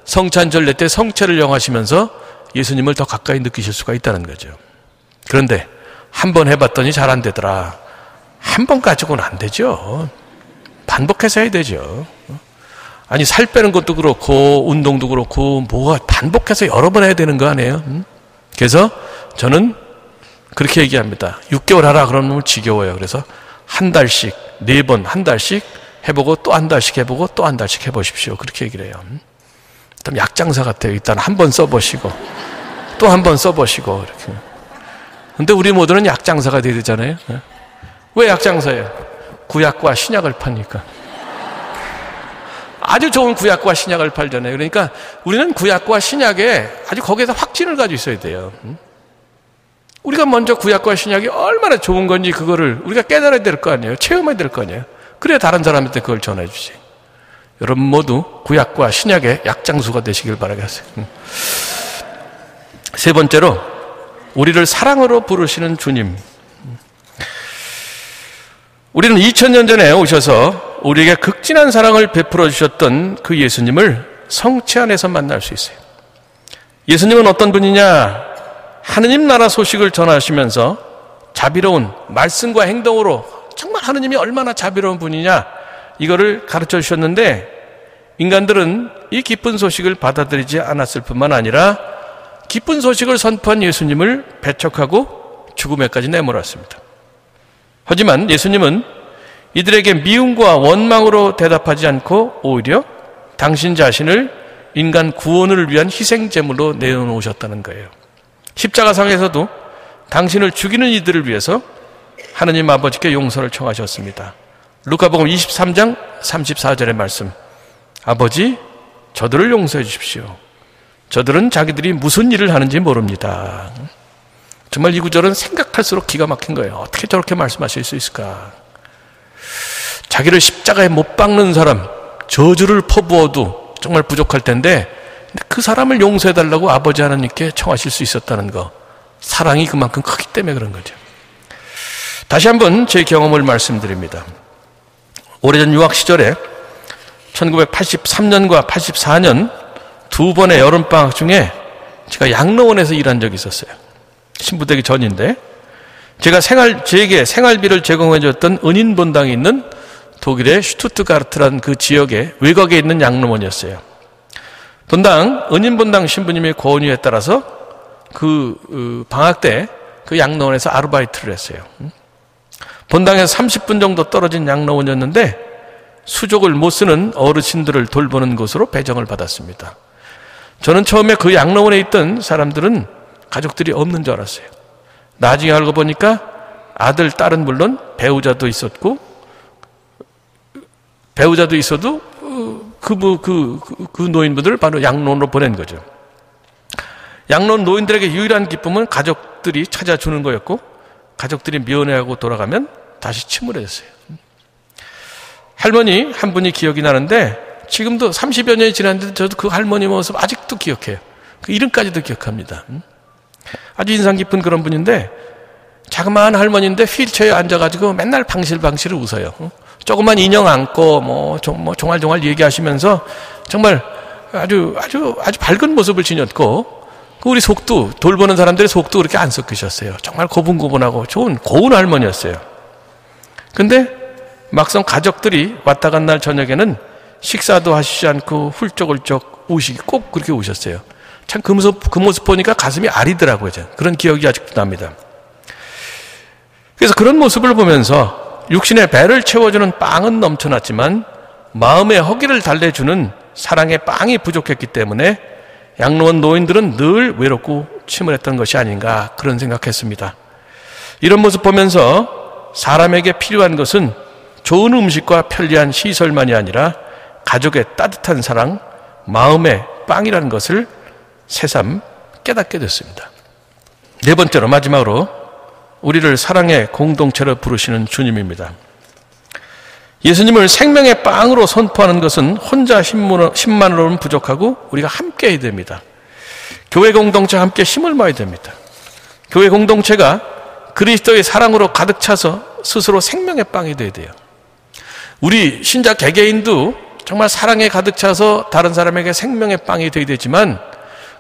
S1: 성찬 전례 때 성체를 영하시면서 예수님을 더 가까이 느끼실 수가 있다는 거죠. 그런데 한 번 해봤더니 잘 안 되더라. 한 번 가지고는 안 되죠. 반복해서 해야 되죠. 아니, 살 빼는 것도 그렇고 운동도 그렇고 뭐가 반복해서 여러 번 해야 되는 거 아니에요? 그래서 저는 그렇게 얘기합니다. 6개월 하라 그러면 지겨워요. 그래서 한 달씩, 4번 한 달씩 해보고 또 한 달씩 해보고 또 한 달씩 해보십시오. 그렇게 얘기를 해요. 좀 약장사 같아요. 일단 한 번 써보시고 또 한 번 써보시고 이렇게. 근데 우리 모두는 약장사가 돼야 되잖아요. 왜 약장사예요? 구약과 신약을 파니까. 아주 좋은 구약과 신약을 팔잖아요. 그러니까 우리는 구약과 신약에 아주 거기에서 확신을 가지고 있어야 돼요. 우리가 먼저 구약과 신약이 얼마나 좋은 건지 그거를 우리가 깨달아야 될 거 아니에요. 체험해야 될 거 아니에요. 그래야 다른 사람한테 그걸 전해주지. 여러분 모두 구약과 신약의 약장수가 되시길 바라겠어요. 세 번째로, 우리를 사랑으로 부르시는 주님. 우리는 2000년 전에 오셔서 우리에게 극진한 사랑을 베풀어 주셨던 그 예수님을 성체 안에서 만날 수 있어요. 예수님은 어떤 분이냐? 하느님 나라 소식을 전하시면서 자비로운 말씀과 행동으로 정말 하느님이 얼마나 자비로운 분이냐, 이거를 가르쳐 주셨는데 인간들은 이 기쁜 소식을 받아들이지 않았을 뿐만 아니라 기쁜 소식을 선포한 예수님을 배척하고 죽음에까지 내몰았습니다. 하지만 예수님은 이들에게 미움과 원망으로 대답하지 않고 오히려 당신 자신을 인간 구원을 위한 희생제물로 내어놓으셨다는 거예요. 십자가상에서도 당신을 죽이는 이들을 위해서 하느님 아버지께 용서를 청하셨습니다. 루카복음 23장 34절의 말씀, 아버지 저들을 용서해 주십시오. 저들은 자기들이 무슨 일을 하는지 모릅니다. 정말 이 구절은 생각할수록 기가 막힌 거예요. 어떻게 저렇게 말씀하실 수 있을까? 자기를 십자가에 못 박는 사람, 저주를 퍼부어도 정말 부족할 텐데 그 사람을 용서해달라고 아버지 하나님께 청하실 수 있었다는 거, 사랑이 그만큼 크기 때문에 그런 거죠. 다시 한번 제 경험을 말씀드립니다. 오래전 유학 시절에 1983년과 84년 두 번의 여름방학 중에 제가 양로원에서 일한 적이 있었어요. 신부되기 전인데, 제게 생활비를 제공해줬던 은인본당이 있는 독일의 슈투트가르트라는 그 지역의 외곽에 있는 양로원이었어요. 본당, 은인본당 신부님의 권유에 따라서 그 방학 때 그 양로원에서 아르바이트를 했어요. 본당에서 30분 정도 떨어진 양로원이었는데 수족을 못 쓰는 어르신들을 돌보는 곳으로 배정을 받았습니다. 저는 처음에 그 양로원에 있던 사람들은 가족들이 없는 줄 알았어요. 나중에 알고 보니까 아들, 딸은 물론 배우자도 있었고, 배우자도 있어도 그 노인분들을 바로 양로원으로 보낸 거죠. 양로원 노인들에게 유일한 기쁨은 가족들이 찾아주는 거였고, 가족들이 면회하고 돌아가면 다시 침울해졌어요. 할머니 한 분이 기억이 나는데 지금도 30여 년이 지났는데 저도 그 할머니 모습 아직도 기억해요. 그 이름까지도 기억합니다. 아주 인상 깊은 그런 분인데, 자그마한 할머니인데 휠체어에 앉아가지고 맨날 방실방실 웃어요. 조그만 인형 안고 종알종알 얘기하시면서 정말 아주 밝은 모습을 지녔고, 우리 속도, 돌보는 사람들의 속도 그렇게 안 섞으셨어요. 정말 고분고분하고 좋은 고운 할머니였어요. 근데 막상 가족들이 왔다 간 날 저녁에는 식사도 하시지 않고 훌쩍훌쩍 꼭 그렇게 우셨어요. 참 그 모습 보니까 가슴이 아리더라고요. 그런 기억이 아직도 납니다. 그래서 그런 모습을 보면서 육신의 배를 채워주는 빵은 넘쳐났지만 마음의 허기를 달래주는 사랑의 빵이 부족했기 때문에 양로원 노인들은 늘 외롭고 침울했던 것이 아닌가 그런 생각했습니다. 이런 모습 보면서 사람에게 필요한 것은 좋은 음식과 편리한 시설만이 아니라 가족의 따뜻한 사랑, 마음의 빵이라는 것을 새삼 깨닫게 됐습니다. 네 번째로 마지막으로 우리를 사랑의 공동체로 부르시는 주님입니다. 예수님을 생명의 빵으로 선포하는 것은 혼자 힘만으로는 부족하고 우리가 함께 해야 됩니다. 교회 공동체와 함께 힘을 모아야 됩니다. 교회 공동체가 그리스도의 사랑으로 가득 차서 스스로 생명의 빵이 되어야 돼요. 우리 신자 개개인도 정말 사랑에 가득 차서 다른 사람에게 생명의 빵이 되어야 되지만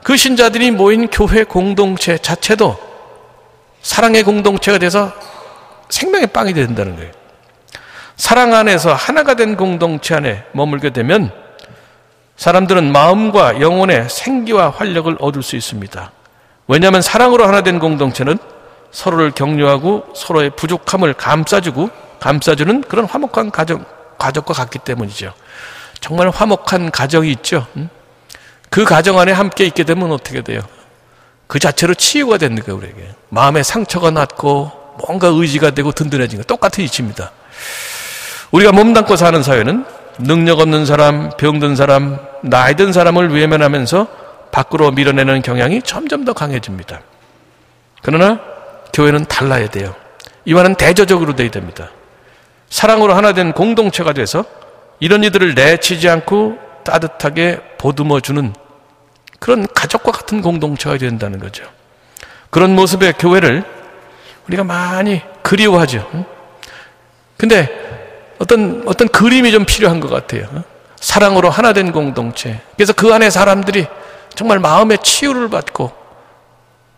S1: 그 신자들이 모인 교회 공동체 자체도 사랑의 공동체가 돼서 생명의 빵이 된다는 거예요. 사랑 안에서 하나가 된 공동체 안에 머물게 되면 사람들은 마음과 영혼의 생기와 활력을 얻을 수 있습니다. 왜냐하면 사랑으로 하나 된 공동체는 서로를 격려하고 서로의 부족함을 감싸주는 그런 화목한 가족과 같기 때문이죠. 정말 화목한 가정이 있죠. 그 가정 안에 함께 있게 되면 어떻게 돼요? 그 자체로 치유가 되는 거예요, 우리에게. 마음의 상처가 낫고 뭔가 의지가 되고 든든해진 거 똑같은 이치입니다. 우리가 몸담고 사는 사회는 능력 없는 사람, 병든 사람, 나이 든 사람을 외면하면서 밖으로 밀어내는 경향이 점점 더 강해집니다. 그러나 교회는 달라야 돼요. 이와는 대조적으로 돼야 됩니다. 사랑으로 하나 된 공동체가 돼서 이런 이들을 내치지 않고 따뜻하게 보듬어주는 그런 가족과 같은 공동체가 된다는 거죠. 그런 모습의 교회를 우리가 많이 그리워하죠. 근데 어떤 그림이 좀 필요한 것 같아요. 사랑으로 하나 된 공동체. 그래서 그 안에 사람들이 정말 마음의 치유를 받고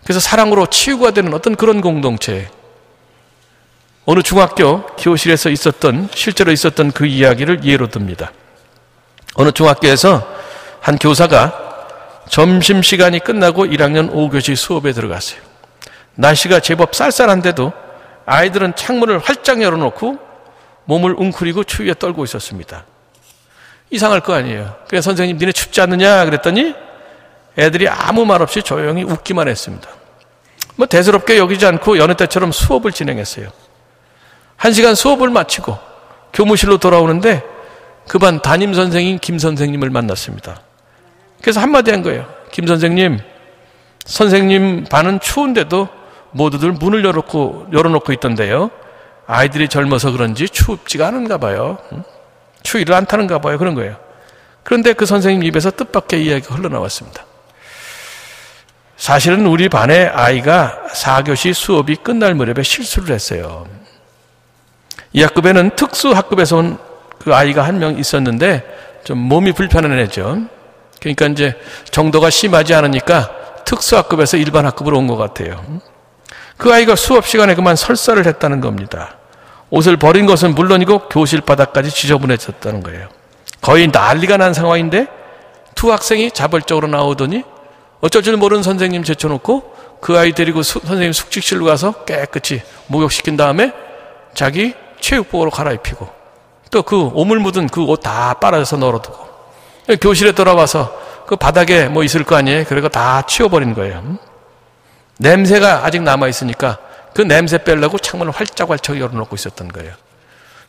S1: 그래서 사랑으로 치유가 되는 어떤 그런 공동체. 어느 중학교 교실에서 실제로 있었던 그 이야기를 예로 듭니다. 어느 중학교에서 한 교사가 점심시간이 끝나고 1학년 5교시 수업에 들어갔어요. 날씨가 제법 쌀쌀한데도 아이들은 창문을 활짝 열어놓고 몸을 웅크리고 추위에 떨고 있었습니다. 이상할 거 아니에요. 그래서 선생님 니네 춥지 않느냐 그랬더니 애들이 아무 말 없이 조용히 웃기만 했습니다. 대수롭게 여기지 않고 여느 때처럼 수업을 진행했어요. 1시간 수업을 마치고 교무실로 돌아오는데 그 반 담임선생인 김 선생님을 만났습니다. 그래서 한마디 한 거예요. 김 선생님, 선생님 반은 추운데도 모두들 문을 열어놓고 있던데요. 아이들이 젊어서 그런지 춥지가 않은가 봐요. 추위를 안 타는가 봐요. 그런 거예요. 그런데 그 선생님 입에서 뜻밖의 이야기가 흘러나왔습니다. 사실은 우리 반의 아이가 4교시 수업이 끝날 무렵에 실수를 했어요. 이 학급에는 특수학급에서 온 그 아이가 한 명 있었는데 좀 몸이 불편한 애죠. 그러니까 이제 정도가 심하지 않으니까 특수학급에서 일반 학급으로 온 것 같아요. 그 아이가 수업 시간에 그만 설사를 했다는 겁니다. 옷을 버린 것은 물론이고 교실 바닥까지 지저분해졌다는 거예요. 거의 난리가 난 상황인데 두 학생이 자발적으로 나오더니 어쩔 줄 모르는 선생님 제쳐놓고 그 아이 데리고 선생님 숙직실로 가서 깨끗이 목욕시킨 다음에 자기 체육복으로 갈아입히고 또 그 오물 묻은 그 옷 다 빨아서 널어두고 교실에 돌아와서 그 바닥에 뭐 있을 거 아니에요. 그래서 다 치워버린 거예요. 냄새가 아직 남아있으니까 그 냄새 빼려고 창문을 활짝활짝 열어놓고 있었던 거예요.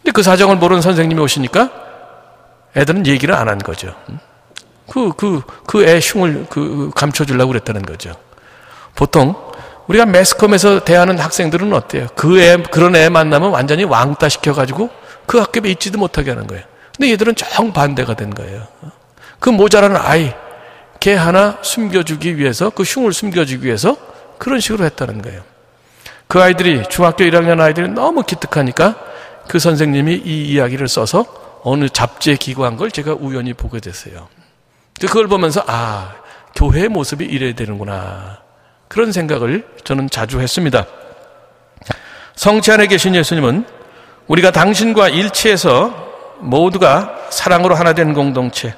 S1: 근데 그 사정을 모르는 선생님이 오시니까 애들은 얘기를 안 한 거죠. 그 애 흉을 감춰주려고 그랬다는 거죠. 보통 우리가 매스컴에서 대하는 학생들은 어때요? 그런 애 만나면 완전히 왕따 시켜가지고 그 학급에 있지도 못하게 하는 거예요. 근데 얘들은 정반대가 된 거예요. 그 모자라는 아이, 걔 하나 숨겨주기 위해서, 그 흉을 숨겨주기 위해서 그런 식으로 했다는 거예요. 그 아이들이, 중학교 1학년 아이들이 너무 기특하니까 그 선생님이 이 이야기를 써서 어느 잡지에 기고한 걸 제가 우연히 보게 됐어요. 그걸 보면서 교회의 모습이 이래야 되는구나, 그런 생각을 저는 자주 했습니다. 성체 안에 계신 예수님은 우리가 당신과 일치해서 모두가 사랑으로 하나 된 공동체,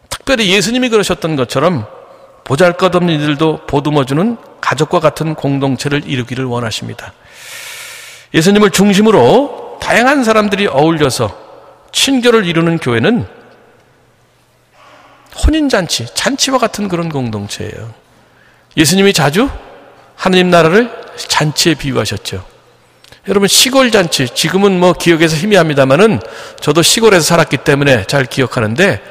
S1: 특별히 예수님이 그러셨던 것처럼 보잘것없는 이들도 보듬어주는 가족과 같은 공동체를 이루기를 원하십니다. 예수님을 중심으로 다양한 사람들이 어울려서 친교를 이루는 교회는 혼인잔치, 잔치와 같은 그런 공동체예요. 예수님이 자주 하느님 나라를 잔치에 비유하셨죠. 여러분, 시골 잔치, 지금은 뭐 기억에서 희미합니다만은 저도 시골에서 살았기 때문에 잘 기억하는데,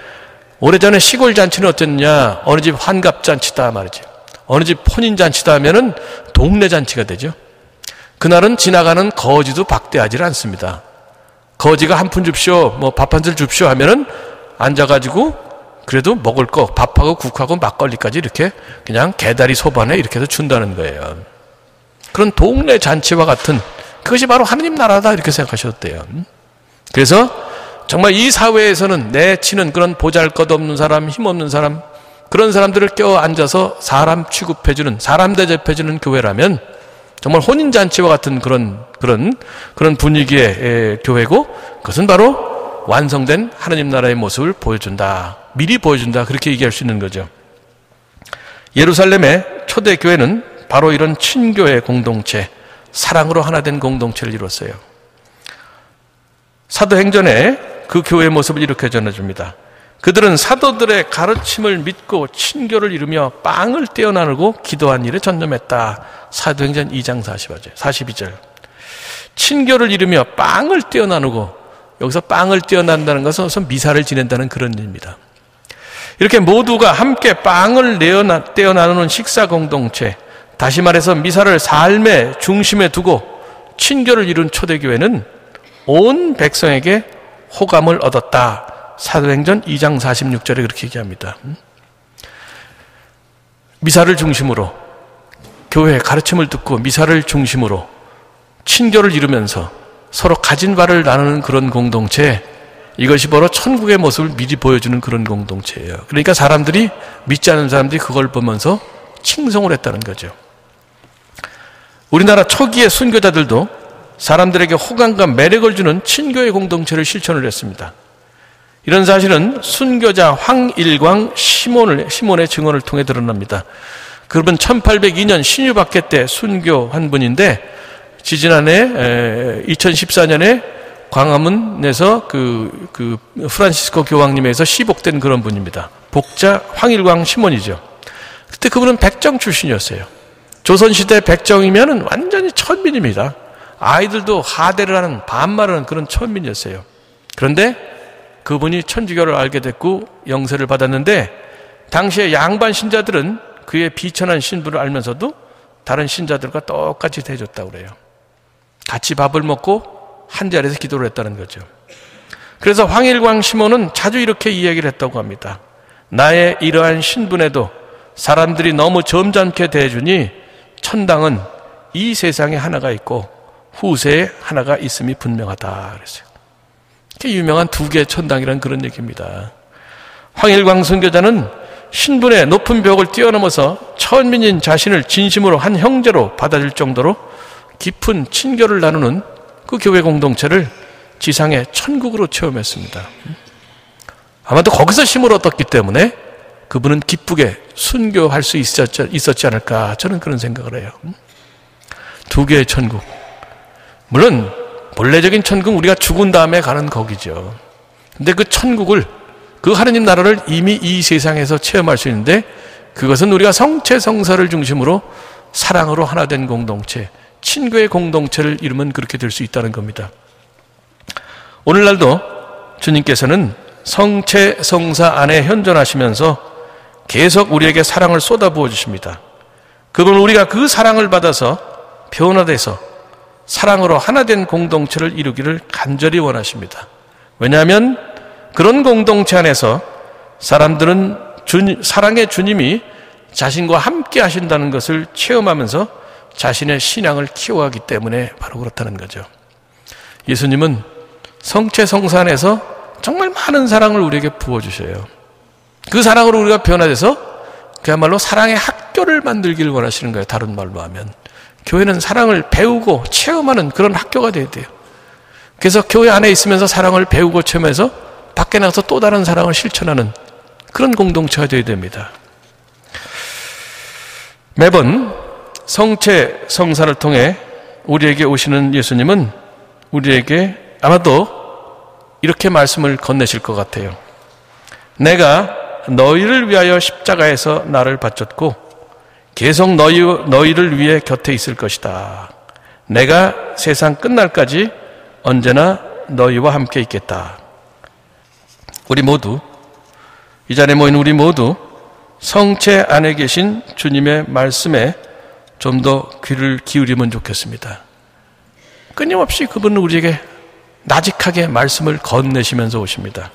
S1: 오래전에 시골 잔치는 어땠냐? 어느 집 환갑잔치다 말이죠. 어느 집 혼인잔치다 하면은 동네 잔치가 되죠. 그날은 지나가는 거지도 박대하지 않습니다. 거지가 한 푼 줍쇼, 뭐 밥 한 술 줍쇼 하면은 앉아가지고 그래도 먹을 거, 밥하고 국하고 막걸리까지 이렇게 그냥 개다리 소반에 이렇게 해서 준다는 거예요. 그런 동네 잔치와 같은, 그것이 바로 하느님 나라다, 이렇게 생각하셔도 돼요. 그래서 정말 이 사회에서는 내치는 그런 보잘것없는 사람, 힘없는 사람, 그런 사람들을 껴안아서 사람 취급해주는, 사람 대접해주는 교회라면 정말 혼인잔치와 같은 그런 분위기의 교회고, 그것은 바로 완성된 하느님 나라의 모습을 보여준다, 미리 보여준다, 그렇게 얘기할 수 있는 거죠. 예루살렘의 초대교회는 바로 이런 친교의 공동체, 사랑으로 하나 된 공동체를 이뤘어요. 사도행전에 그 교회의 모습을 이렇게 전해줍니다. 그들은 사도들의 가르침을 믿고 친교를 이루며 빵을 떼어 나누고 기도한 일에 전념했다. 사도행전 2장 42절. 친교를 이루며 빵을 떼어 나누고, 여기서 빵을 떼어 나눈다는 것은 우선 미사를 지낸다는 그런 의미입니다. 이렇게 모두가 함께 빵을 떼어 나누는 식사 공동체, 다시 말해서 미사를 삶의 중심에 두고 친교를 이룬 초대교회는 온 백성에게 호감을 얻었다. 사도행전 2장 46절에 그렇게 얘기합니다. 미사를 중심으로, 교회의 가르침을 듣고 미사를 중심으로 친교를 이루면서 서로 가진 바를 나누는 그런 공동체, 이것이 바로 천국의 모습을 미리 보여주는 그런 공동체예요. 그러니까 사람들이, 믿지 않는 사람들이 그걸 보면서 칭송을 했다는 거죠. 우리나라 초기의 순교자들도 사람들에게 호감과 매력을 주는 친교의 공동체를 실천을 했습니다. 이런 사실은 순교자 황일광 시몬의 증언을 통해 드러납니다. 그분은 1802년 신유박해 때 순교한 분인데, 지지난해 2014년에 광화문에서 그 프란시스코 교황님에서 시복된 그런 분입니다. 복자 황일광 시몬이죠. 그때 그분은 백정 출신이었어요. 조선시대 백정이면은 완전히 천민입니다. 아이들도 하대를 하는, 반말을 하는 그런 천민이었어요. 그런데 그분이 천주교를 알게 됐고 영세를 받았는데, 당시에 양반 신자들은 그의 비천한 신분을 알면서도 다른 신자들과 똑같이 대해줬다고 그래요. 같이 밥을 먹고 한 자리에서 기도를 했다는 거죠. 그래서 황일광 시몬은 자주 이렇게 이야기를 했다고 합니다. 나의 이러한 신분에도 사람들이 너무 점잖게 대해주니 천당은 이 세상에 하나가 있고 후세에 하나가 있음이 분명하다 그랬어요. 유명한 두 개의 천당이라는 그런 얘기입니다. 황일광 선교자는 신분의 높은 벽을 뛰어넘어서 천민인 자신을 진심으로 한 형제로 받아줄 정도로 깊은 친교를 나누는 그 교회 공동체를 지상의 천국으로 체험했습니다. 아마도 거기서 힘을 얻었기 때문에 그분은 기쁘게 순교할 수 있었지 않을까, 저는 그런 생각을 해요. 두 개의 천국. 물론 본래적인 천국은 우리가 죽은 다음에 가는 거기죠. 근데 그 천국을, 그 하느님 나라를 이미 이 세상에서 체험할 수 있는데, 그것은 우리가 성체성사를 중심으로 사랑으로 하나 된 공동체, 친교의 공동체를 이루면 그렇게 될 수 있다는 겁니다. 오늘날도 주님께서는 성체성사 안에 현존하시면서 계속 우리에게 사랑을 쏟아부어 주십니다. 그건 우리가 그 사랑을 받아서 변화돼서 사랑으로 하나 된 공동체를 이루기를 간절히 원하십니다. 왜냐하면 그런 공동체 안에서 사람들은 사랑의 주님이 자신과 함께 하신다는 것을 체험하면서 자신의 신앙을 키워가기 때문에 바로 그렇다는 거죠. 예수님은 성체성사 안에서 정말 많은 사랑을 우리에게 부어주셔요. 그 사랑으로 우리가 변화돼서 그야말로 사랑의 학교를 만들기를 원하시는 거예요. 다른 말로 하면 교회는 사랑을 배우고 체험하는 그런 학교가 돼야 돼요. 그래서 교회 안에 있으면서 사랑을 배우고 체험해서 밖에 나가서 또 다른 사랑을 실천하는 그런 공동체가 돼야 됩니다. 매번 성체성사를 통해 우리에게 오시는 예수님은 우리에게 아마도 이렇게 말씀을 건네실 것 같아요. 내가 너희를 위하여 십자가에서 나를 바쳤고 계속 너희를 위해 곁에 있을 것이다. 내가 세상 끝날까지 언제나 너희와 함께 있겠다. 우리 모두, 이 자리에 모인 우리 모두 성체 안에 계신 주님의 말씀에 좀 더 귀를 기울이면 좋겠습니다. 끊임없이 그분은 우리에게 나직하게 말씀을 건네시면서 오십니다.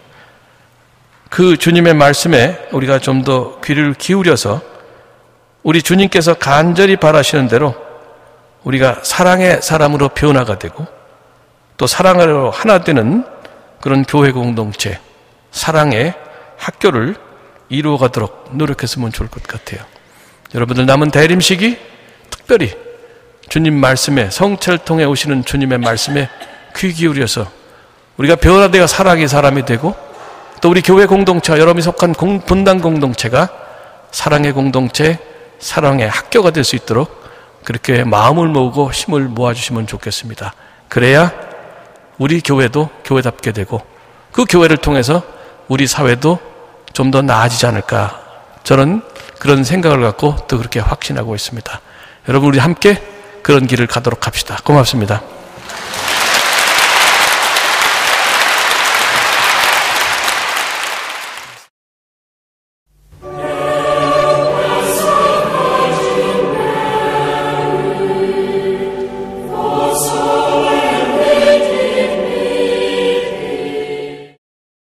S1: 그 주님의 말씀에 우리가 좀 더 귀를 기울여서 우리 주님께서 간절히 바라시는 대로 우리가 사랑의 사람으로 변화가 되고 또 사랑으로 하나 되는 그런 교회 공동체, 사랑의 학교를 이루어가도록 노력했으면 좋을 것 같아요. 여러분들 남은 대림식이 특별히 주님 말씀에, 성체를 통해 오시는 주님의 말씀에 귀 기울여서 우리가 변화되어 사랑의 사람이 되고 또 우리 교회 공동체와 여러분이 속한 분당 공동체가 사랑의 공동체, 사랑의 학교가 될 수 있도록 그렇게 마음을 모으고 힘을 모아주시면 좋겠습니다. 그래야 우리 교회도 교회답게 되고 그 교회를 통해서 우리 사회도 좀 더 나아지지 않을까, 저는 그런 생각을 갖고 또 그렇게 확신하고 있습니다. 여러분, 우리 함께 그런 길을 가도록 합시다. 고맙습니다.